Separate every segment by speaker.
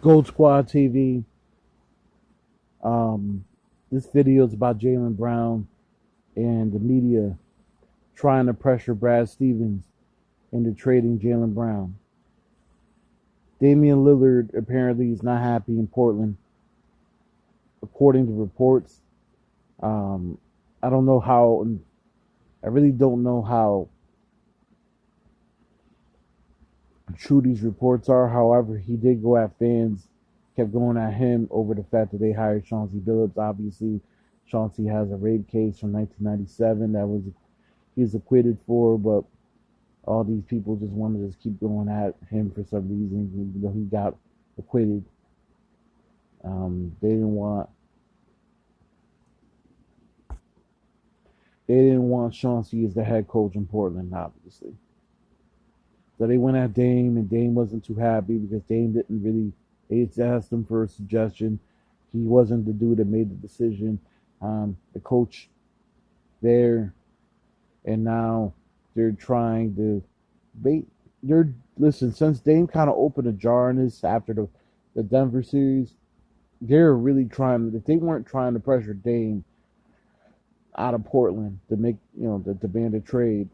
Speaker 1: Goatsquadtv. This video is about Jaylen Brown and the media trying to pressure Brad Stevens into trading Jaylen Brown. Damian Lillard apparently is not happy in Portland, according to reports. I don't know how. I really don't know how true these reports are. However, he did go at fans, kept going at him over the fact that they hired Chauncey Billups. Obviously, Chauncey has a rape case from 1997 that he was acquitted for, but all these people just wanted to just keep going at him for some reason, even though he got acquitted. They didn't want Chauncey as the head coach in Portland, obviously. So they went at Dame, and Dame wasn't too happy because Dame didn't really. They asked him for a suggestion. He wasn't the dude that made the decision. The coach there, and now they're trying to bait. Listen, since Dame kind of opened a jar in this after the Denver series, they're really trying. If they weren't trying to pressure Dame out of Portland to make to demand a trade,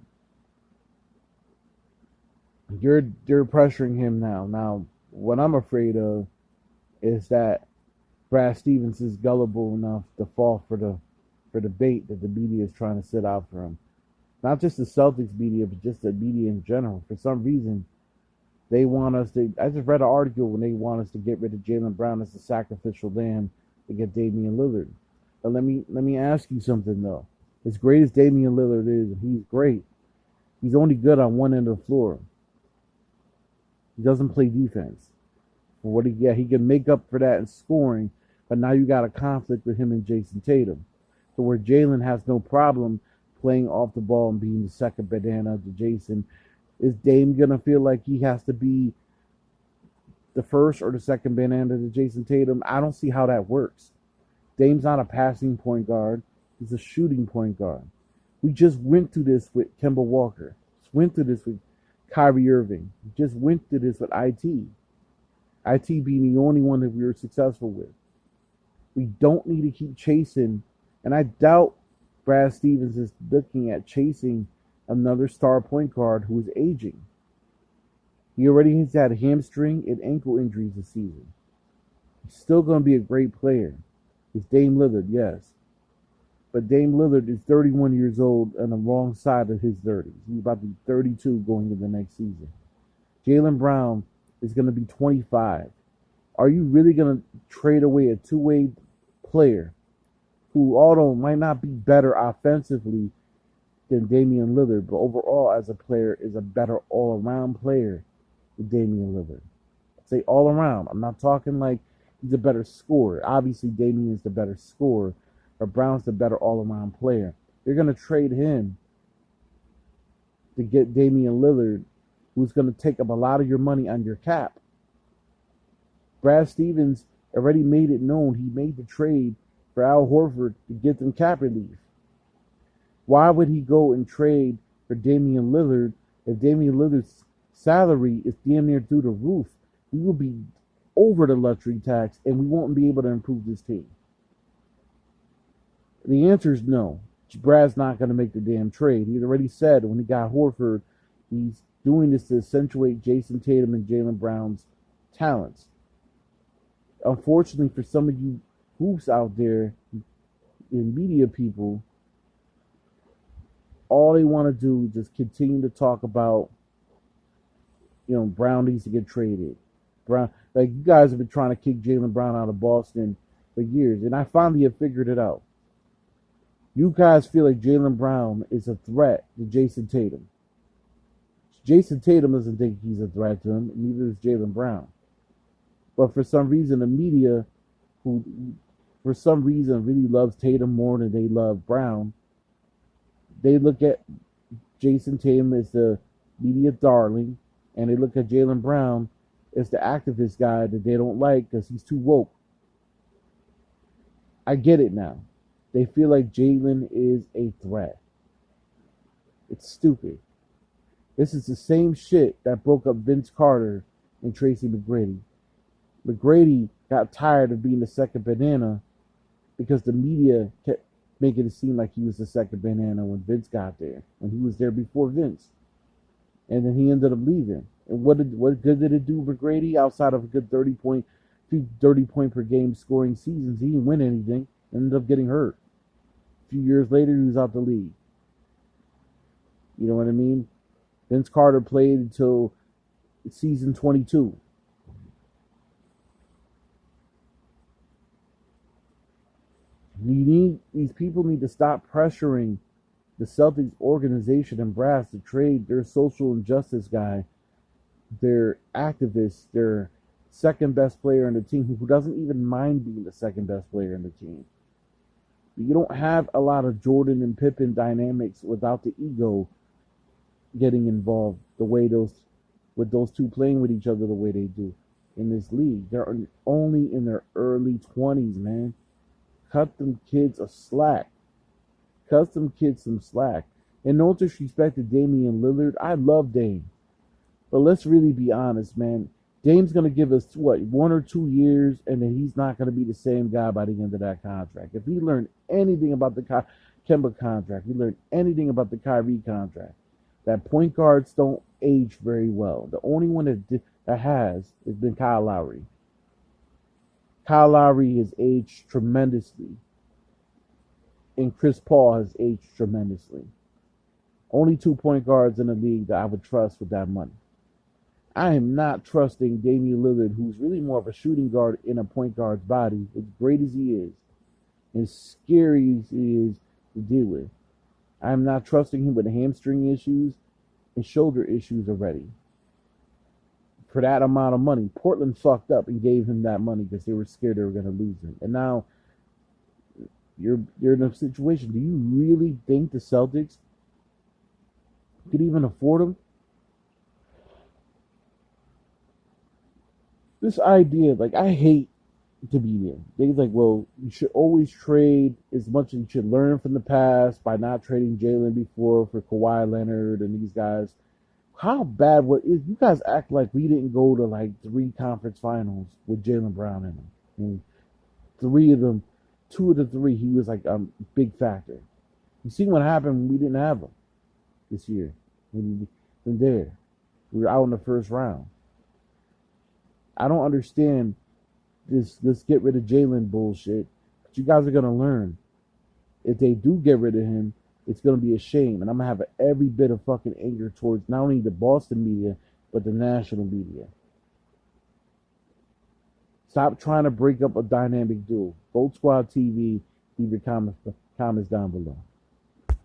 Speaker 1: they're pressuring him now. Now, what I'm afraid of is that Brad Stevens is gullible enough to fall for the bait that the media is trying to set out for him. Not just the Celtics media, but just the media in general. For some reason, they want us to. I just read an article when they want us to get rid of Jaylen Brown as a sacrificial lamb to get Damian Lillard. But let me ask you something though. As great as Damian Lillard is, and he's great, he's only good on one end of the floor. He doesn't play defense. For what he can make up for that in scoring, but now you got a conflict with him and Jayson Tatum. So where Jaylen has no problem playing off the ball and being the second banana to Jayson, is Dame gonna feel like he has to be the first or the second banana to Jayson Tatum? I don't see how that works. Dame's not a passing point guard. He's a shooting point guard. We just went through this with Kemba Walker. Just went through this with Kyrie Irving. We just went through this with IT. IT being the only one that we were successful with. We don't need to keep chasing, and I doubt Brad Stevens is looking at chasing another star point guard who is aging. He already has had hamstring and ankle injuries this season. He's still going to be a great player. He's Dame Lillard, yes. But Dame Lillard is 31 years old on the wrong side of his 30s. He's about to be 32 going into the next season. Jaylen Brown is going to be 25. Are you really going to trade away a two-way player who, although might not be better offensively than Damian Lillard, but overall as a player is a better all-around player than Damian Lillard? I say all-around. I'm not talking like he's a better scorer. Obviously, Damian is the better scorer, but Brown's the better all-around player. You're going to trade him to get Damian Lillard, who's going to take up a lot of your money on your cap. Brad Stevens already made it known he made the trade for Al Horford to get them cap relief. Why would he go and trade for Damian Lillard if Damian Lillard's salary is damn near through the roof? We will be over the luxury tax, and we won't be able to improve this team. The answer is no. Brad's not going to make the damn trade. He already said when he got Horford, he's doing this to accentuate Jayson Tatum and Jaylen Brown's talents. Unfortunately, for some of you hoops out there in media people, all they want to do is just continue to talk about, Brown needs to get traded. Brown, like you guys have been trying to kick Jaylen Brown out of Boston for years, and I finally have figured it out. You guys feel like Jaylen Brown is a threat to Jayson Tatum. Jayson Tatum doesn't think he's a threat to him, neither is Jaylen Brown. But for some reason, the media, who for some reason really loves Tatum more than they love Brown, they look at Jayson Tatum as the media darling, and they look at Jaylen Brown as the activist guy that they don't like because he's too woke. I get it now. They feel like Jaylen is a threat. It's stupid. This is the same shit that broke up Vince Carter and Tracy McGrady. McGrady got tired of being the second banana because the media kept making it seem like he was the second banana when Vince got there, when he was there before Vince. And then he ended up leaving. And what good did it do McGrady outside of a good 30 point per game scoring seasons? He didn't win anything. Ended up getting hurt. A few years later, he was out the league. You know what I mean? Vince Carter played until season 22. These people need to stop pressuring the Celtics organization and brass to trade their social injustice guy, their activist, their second best player on the team, who doesn't even mind being the second best player on the team. You don't have a lot of Jordan and Pippen dynamics without the ego getting involved the way those two playing with each other the way they do in this league. They're only in their early 20s, man. Cut them kids a slack. Cut them kids some slack. And no disrespect to Damian Lillard. I love Dame. But let's really be honest, man. Dame's going to give us, 1 or 2 years, and then he's not going to be the same guy by the end of that contract. If we learn anything about the Kemba contract, we learn anything about the Kyrie contract, that point guards don't age very well. The only one that has been Kyle Lowry. Kyle Lowry has aged tremendously. And Chris Paul has aged tremendously. Only 2 point guards in the league that I would trust with that money. I am not trusting Damian Lillard, who's really more of a shooting guard in a point guard's body, as great as he is, as scary as he is to deal with. I am not trusting him with hamstring issues and shoulder issues already. For that amount of money, Portland fucked up and gave him that money because they were scared they were going to lose him. And now you're in a situation. Do you really think the Celtics could even afford him? This idea, I hate to be there. They're like, well, you should always trade as much as you should learn from the past by not trading Jaylen before for Kawhi Leonard and these guys. How bad you guys act like we didn't go to 3 conference finals with Jaylen Brown in them. And 3 of them, 2 of the 3, he was a big factor. You see what happened when we didn't have him this year. We were out in the first round. I don't understand this get rid of Jaylen bullshit. But you guys are going to learn. If they do get rid of him, it's going to be a shame. And I'm going to have every bit of fucking anger towards not only the Boston media, but the national media. Stop trying to break up a dynamic duo. Goatsquadtv, leave your comments down below.